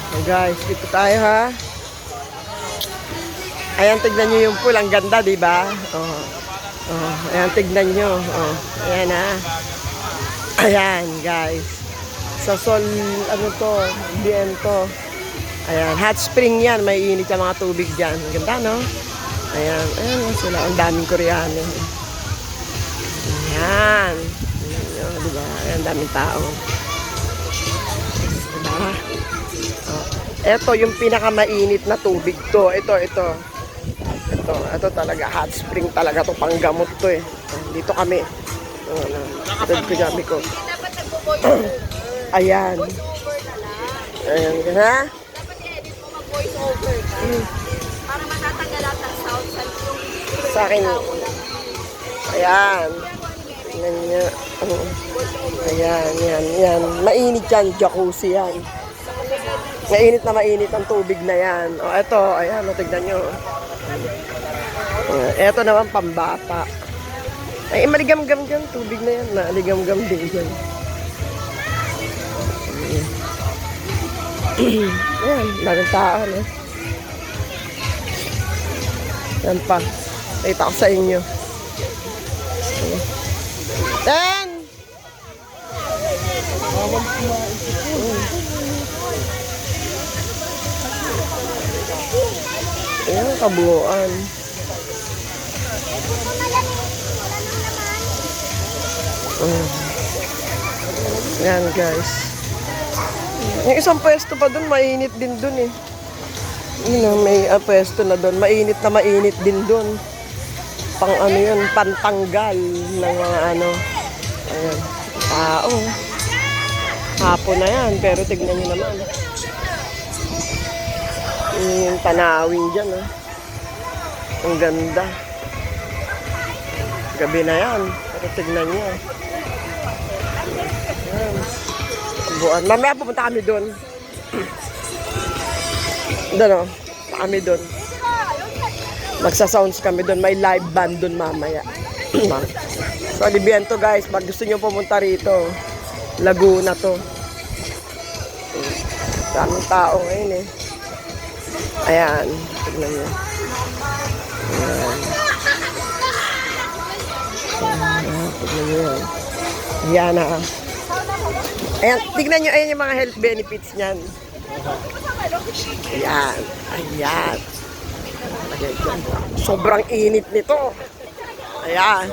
Oh, guys, dito tayo ha. Ayan, tignan nyo yung pool. Ang ganda, di ba? Oh. Oh, ayan, tignan nyo. Oh, ayan ha. Ayan, guys. Sa sol, ano to, viento. Ayan, hot spring yan. May init yung mga tubig dyan. Ang ganda, no? Ayan, ayan sila. Ang daming Koreano. Ayan. Ayan, diba? Ayan, daming tao. Diba? Oh. Ito yung pinakamainit na tubig to. Ito talaga. Hot spring talaga to. Panggamot to eh. Dito kami. Dito kami ko. Ayan. Ayan, ha? Voice over ka. Para matatanggal lahat ng sound Sa akin. Ayan. Ganyan. Ayan, yan. Mainit yan, jacuzzi yan. Mainit ang tubig na yan. O, eto, ayan, tignan nyo. Eto naman, pambata. Ay, maligam-gam dyan, tubig na yan. Maligam-gam din dyan. Ayan, maraming tao, no? Yan pa. Kita ko sa inyo. Ten! Ayan, kabuuan. Ayan, guys. Yung isang pwesto pa doon, mainit din doon eh. Yun, may pwesto na doon. Mainit din doon. Pang ano yun, pantanggal ng mga ano. Ayan, tao. Hapon na yan, pero tignan nyo naman. Yung tanawin dyan, ah. Ang ganda. Gabi na yan, pero tignan nyo. Ayan. Buwan. Mamaya pupunta kami doon. Doon o. Kami doon. Magsa-sounds kami doon. May live band doon mamaya. So, Viento guys. Pag gusto nyo pumunta rito, Laguna to. Daming tao ngayon eh. Ayan. Tignan nyo. Ayan. Tignan nyo yan. Ayan na. Ayan, tignan nyo, ayan yung mga health benefits niyan. Ayan, ayan. Sobrang init nito. Ayan.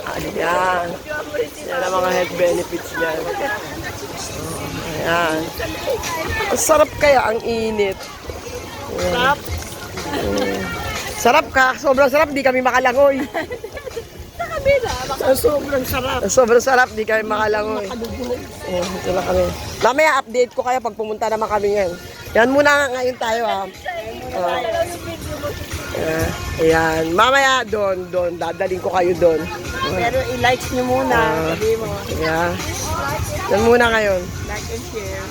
Ayan. Ayan ang mga health benefits niyan. Ayan. Ang sarap kaya ang init. Sarap. Sarap ka, sobrang sarap, di kami makalangoy. Sobrang sarap, di kami makalangoy. Ito na kami. Mamaya update ko kaya pag pumunta naman kami ngayon. Yan muna ngayon tayo ha. Ayan. Mamaya doon. Dadaling ko kayo doon. Pero i-like nyo muna. Sabi mo. Yeah. Yan muna ngayon. Like and share.